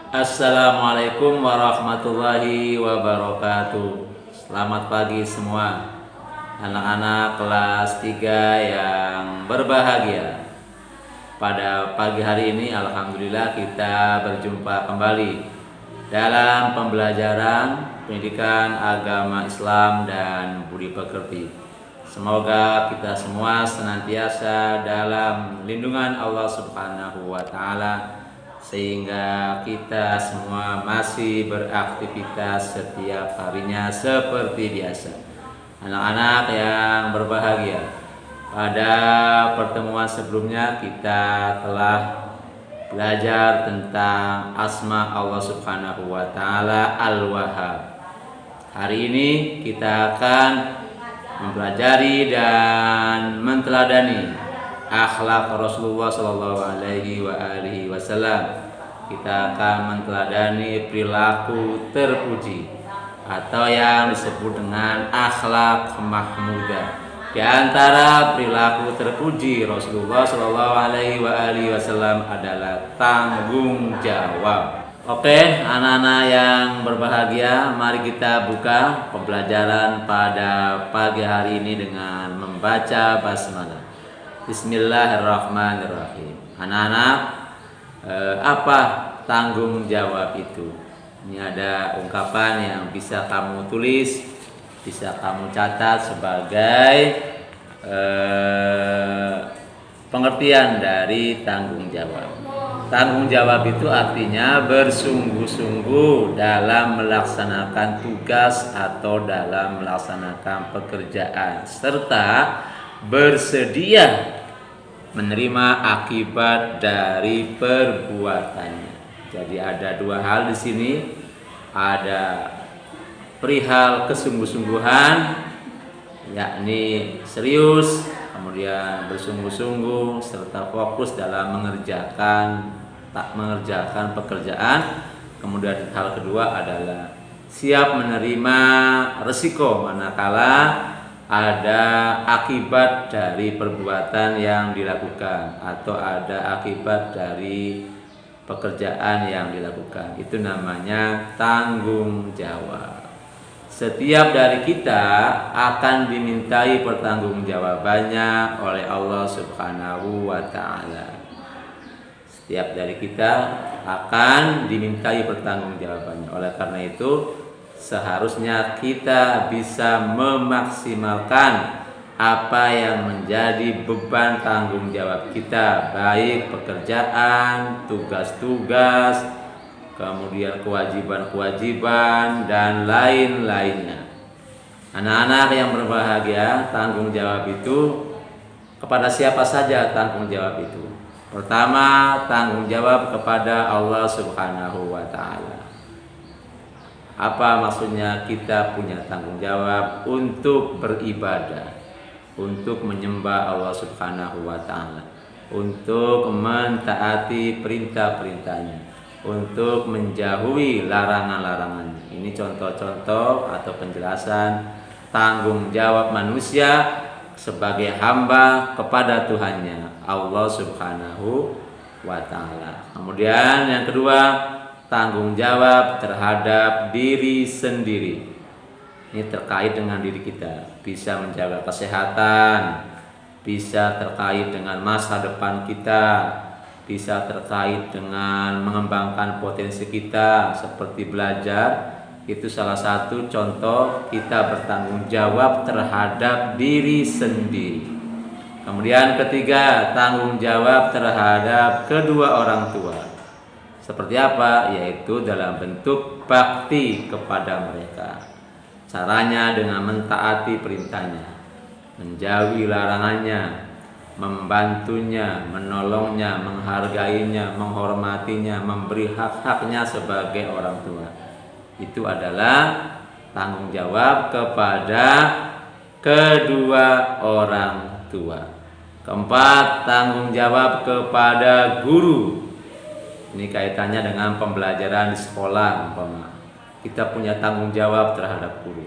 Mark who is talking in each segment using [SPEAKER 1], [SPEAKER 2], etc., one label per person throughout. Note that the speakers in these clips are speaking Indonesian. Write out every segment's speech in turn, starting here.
[SPEAKER 1] Assalamualaikum warahmatullahi wabarakatuh. Selamat pagi semua anak-anak kelas 3 yang berbahagia. Pada pagi hari ini alhamdulillah kita berjumpa kembali dalam pembelajaran pendidikan agama Islam dan budi pekerti. Semoga kita semua senantiasa dalam lindungan Allah Subhanahu wa taala, sehingga kita semua masih beraktivitas setiap harinya seperti biasa. Anak-anak yang berbahagia, pada pertemuan sebelumnya kita telah belajar tentang asma Allah Subhanahu wa taala Al-Wahhab. Hari ini kita akan mempelajari dan menteladani akhlak Rasulullah Shallallahu Alaihi Wasallam. Kita akan menteladani perilaku terpuji atau yang disebut dengan akhlak mahmudah. Di antara perilaku terpuji Rasulullah Shallallahu Alaihi Wasallam adalah tanggung jawab. Oke, anak-anak yang berbahagia, mari kita buka pembelajaran pada pagi hari ini dengan membaca basmalah. Bismillahirrahmanirrahim. Anak-anak, apa tanggung jawab itu? Ini ada ungkapan yang bisa kamu tulis, bisa kamu catat sebagai pengertian dari tanggung jawab. Tanggung jawab itu artinya bersungguh-sungguh dalam melaksanakan tugas atau dalam melaksanakan pekerjaan, serta bersedia menerima akibat dari perbuatannya. Jadi ada dua hal di sini, ada perihal kesungguh-sungguhan, yakni serius, kemudian bersungguh-sungguh serta fokus dalam mengerjakan pekerjaan. Kemudian hal kedua adalah siap menerima resiko manakala ada akibat dari perbuatan yang dilakukan atau ada akibat dari pekerjaan yang dilakukan. Itu namanya tanggung jawab. Setiap dari kita akan dimintai pertanggungjawabannya oleh Allah Subhanahu wa taala. Setiap dari kita akan dimintai pertanggungjawabannya. Oleh karena itu, seharusnya kita bisa memaksimalkan apa yang menjadi beban tanggung jawab kita, baik pekerjaan, tugas-tugas, kemudian kewajiban-kewajiban dan lain-lainnya. Anak-anak yang berbahagia, tanggung jawab itu kepada siapa saja tanggung jawab itu? Pertama, tanggung jawab kepada Allah Subhanahu wa taala. Apa maksudnya kita punya tanggung jawab untuk beribadah, untuk menyembah Allah Subhanahu wa taala, untuk mentaati perintah-perintahnya, untuk menjauhi larangan-larangannya. Ini contoh-contoh atau penjelasan tanggung jawab manusia sebagai hamba kepada Tuhannya, Allah Subhanahu wa taala. Kemudian yang kedua, tanggung jawab terhadap diri sendiri. Ini terkait dengan diri kita, bisa menjaga kesehatan, bisa terkait dengan masa depan kita, bisa terkait dengan mengembangkan potensi kita seperti belajar. Itu salah satu contoh kita bertanggung jawab terhadap diri sendiri. Kemudian ketiga, tanggung jawab terhadap kedua orang tua. Seperti apa? Yaitu dalam bentuk bakti kepada mereka. Caranya dengan mentaati perintahnya, menjauhi larangannya, membantunya, menolongnya, menghargainya, menghormatinya, memberi hak-haknya sebagai orang tua. Itu adalah tanggung jawab kepada kedua orang tua. Keempat, tanggung jawab kepada guru. Ini kaitannya dengan pembelajaran di sekolah. Kita punya tanggung jawab terhadap guru.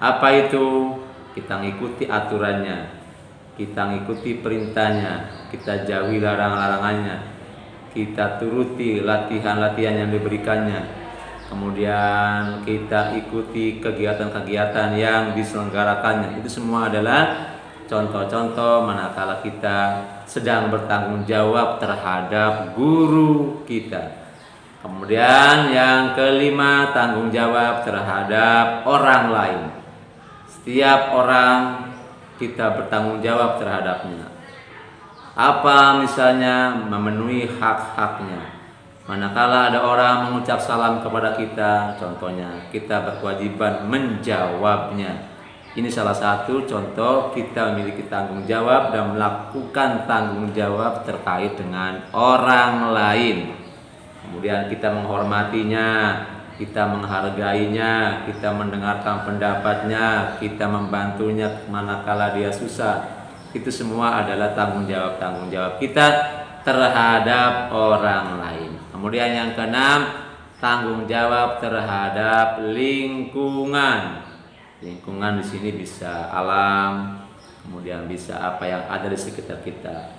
[SPEAKER 1] Apa itu? Kita ngikuti aturannya, kita ngikuti perintahnya, kita jauhi larang-larangannya, kita turuti latihan-latihan yang diberikannya, kemudian kita ikuti kegiatan-kegiatan yang diselenggarakannya. Itu semua adalah contoh-contoh manakala kita sedang bertanggung jawab terhadap guru kita. Kemudian yang kelima, tanggung jawab terhadap orang lain. Setiap orang kita bertanggung jawab terhadapnya. Apa misalnya memenuhi hak-haknya. Manakala ada orang mengucap salam kepada kita, contohnya kita berkewajiban menjawabnya. Ini salah satu contoh kita memiliki tanggung jawab dan melakukan tanggung jawab terkait dengan orang lain. Kemudian kita menghormatinya, kita menghargainya, kita mendengarkan pendapatnya, kita membantunya manakala dia susah. Itu semua adalah tanggung jawab kita terhadap orang lain. Kemudian yang keenam, tanggung jawab terhadap lingkungan. Lingkungan di sini bisa alam, kemudian bisa apa yang ada di sekitar kita.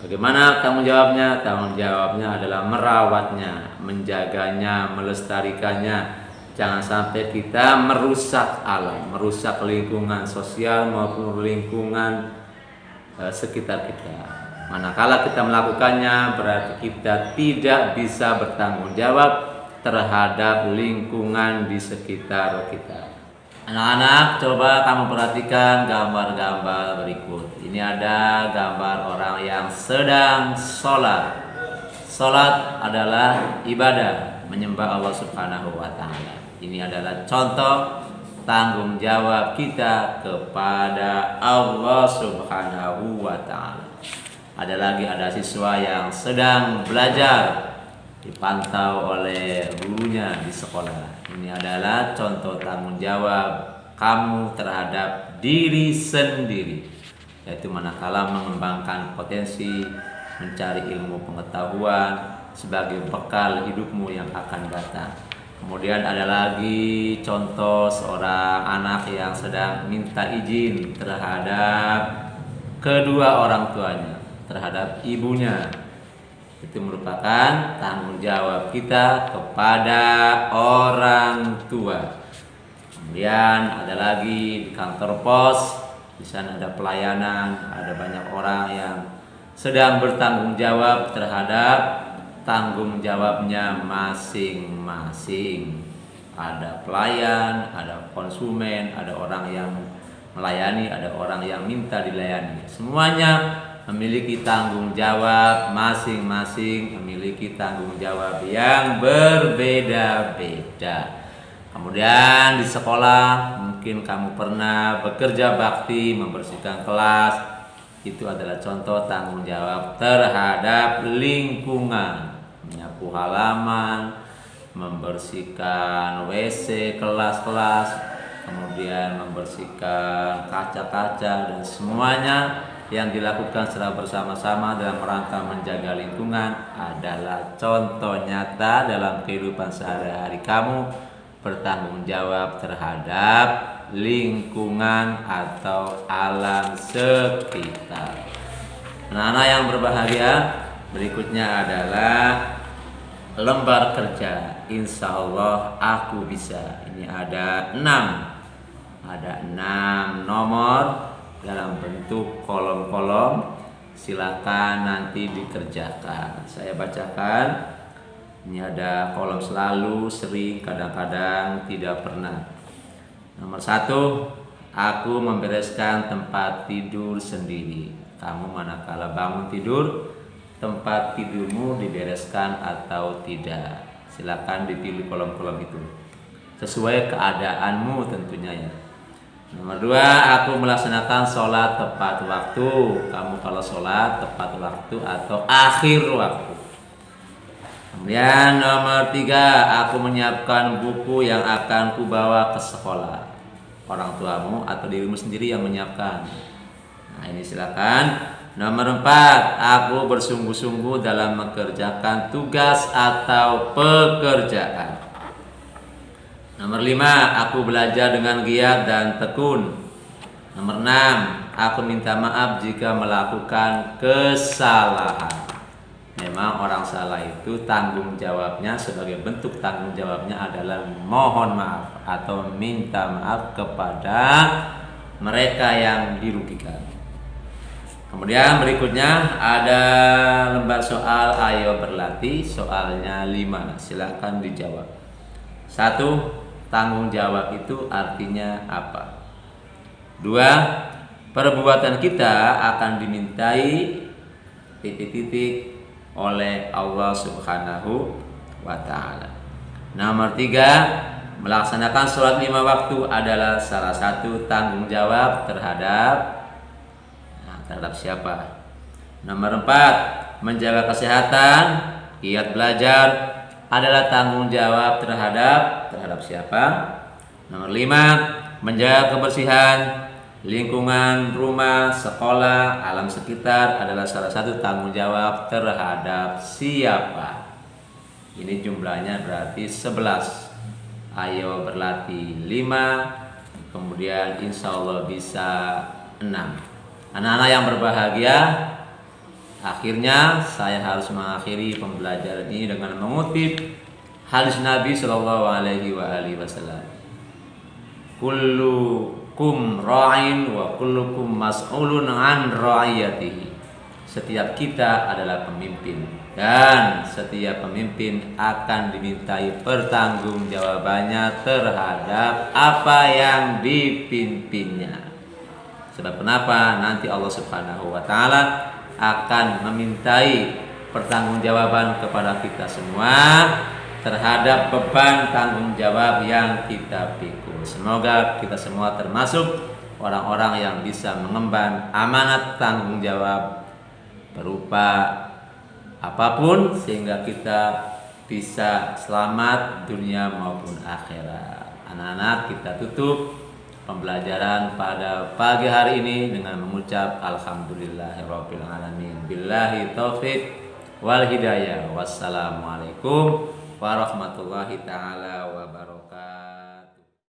[SPEAKER 1] Bagaimana tanggung jawabnya? Tanggung jawabnya adalah merawatnya, menjaganya, melestarikannya. Jangan sampai kita merusak alam, merusak lingkungan sosial maupun lingkungan sekitar kita. Manakala kita melakukannya, berarti kita tidak bisa bertanggung jawab terhadap lingkungan di sekitar kita. Anak-anak, coba kamu perhatikan gambar-gambar berikut. Ini ada gambar orang yang sedang sholat. Sholat adalah ibadah, menyembah Allah Subhanahu wa Ta'ala. Ini adalah contoh tanggung jawab kita kepada Allah Subhanahu wa Ta'ala. Ada siswa yang sedang belajar, dipantau oleh gurunya di sekolah. Ini adalah contoh tanggung jawab kamu terhadap diri sendiri, yaitu manakala mengembangkan potensi, mencari ilmu pengetahuan sebagai bekal hidupmu yang akan datang. Kemudian ada lagi contoh seorang anak yang sedang minta izin terhadap kedua orang tuanya, terhadap ibunya. Itu merupakan tanggung jawab kita kepada orang tua. Kemudian ada lagi di kantor pos, di sana ada pelayanan, ada banyak orang yang sedang bertanggung jawab terhadap tanggung jawabnya masing-masing. Ada pelayan, ada konsumen, ada orang yang melayani, ada orang yang minta dilayani. Semuanya memiliki tanggung jawab masing-masing, memiliki tanggung jawab yang berbeda-beda. Kemudian di sekolah mungkin kamu pernah bekerja bakti, membersihkan kelas. Itu adalah contoh tanggung jawab terhadap lingkungan, menyapu halaman, membersihkan WC kelas-kelas, kemudian membersihkan kaca-kaca, dan semuanya yang dilakukan secara bersama-sama dalam rangka menjaga lingkungan adalah contoh nyata dalam kehidupan sehari-hari kamu bertanggung jawab terhadap lingkungan atau alam sekitar. Anak-anak yang berbahagia, berikutnya adalah lembar kerja. Insya Allah aku bisa. Ini ada 6 nomor dalam bentuk kolom-kolom. Silakan nanti dikerjakan. Saya bacakan. Ini ada kolom selalu, sering, kadang-kadang, tidak pernah. Nomor 1, aku membereskan tempat tidur sendiri. Kamu manakala bangun tidur, tempat tidurmu dibereskan atau tidak? Silakan dipilih kolom-kolom itu sesuai keadaanmu tentunya ya. Nomor 2, aku melaksanakan sholat tepat waktu. Kamu kalau sholat tepat waktu atau akhir waktu. Kemudian nomor 3, aku menyiapkan buku yang akan kubawa ke sekolah. Orang tuamu atau dirimu sendiri yang menyiapkan. Nah ini silakan. Nomor 4, aku bersungguh-sungguh dalam mengerjakan tugas atau pekerjaan. Nomor 5, aku belajar dengan giat dan tekun. Nomor 6, aku minta maaf jika melakukan kesalahan. Memang orang salah itu tanggung jawabnya, sebagai bentuk tanggung jawabnya adalah mohon maaf atau minta maaf kepada mereka yang dirugikan. Kemudian berikutnya ada lembar soal, ayo berlatih, soalnya 5, silakan dijawab. 1. Tanggung jawab itu artinya apa? 2. Perbuatan kita akan dimintai titik-titik oleh Allah Subhanahu wa Ta'ala. Nomor 3, melaksanakan sholat 5 waktu adalah salah satu tanggung jawab terhadap siapa? Nomor 4, menjaga kesehatan, giat belajar adalah tanggung jawab terhadap siapa? Nomor 5, menjaga kebersihan lingkungan rumah, sekolah, alam sekitar adalah salah satu tanggung jawab terhadap siapa? Ini jumlahnya berarti 11. Ayo berlatih 5, kemudian insya Allah bisa 6. Anak-anak yang berbahagia, akhirnya saya harus mengakhiri pembelajaran ini dengan mengutip hadis Nabi Shallallahu Alaihi Wasallam. Kullukum ra'in wa kullukum mas'ulun an ra'iyatihi. Setiap kita adalah pemimpin dan setiap pemimpin akan dimintai pertanggungjawabannya terhadap apa yang dipimpinnya. Sebab kenapa? Nanti Allah Subhanahu wa Ta'ala akan memintai pertanggungjawaban kepada kita semua terhadap beban tanggung jawab yang kita pikul. Semoga kita semua termasuk orang-orang yang bisa mengemban amanat tanggung jawab berupa apapun sehingga kita bisa selamat dunia maupun akhirat. Anak-anak, kita tutup pembelajaran pada pagi hari ini dengan mengucap alhamdulillahirabbil alamin. Billahi taufik wal hidayah. Wassalamualaikum warahmatullahi taala wabarakatuh.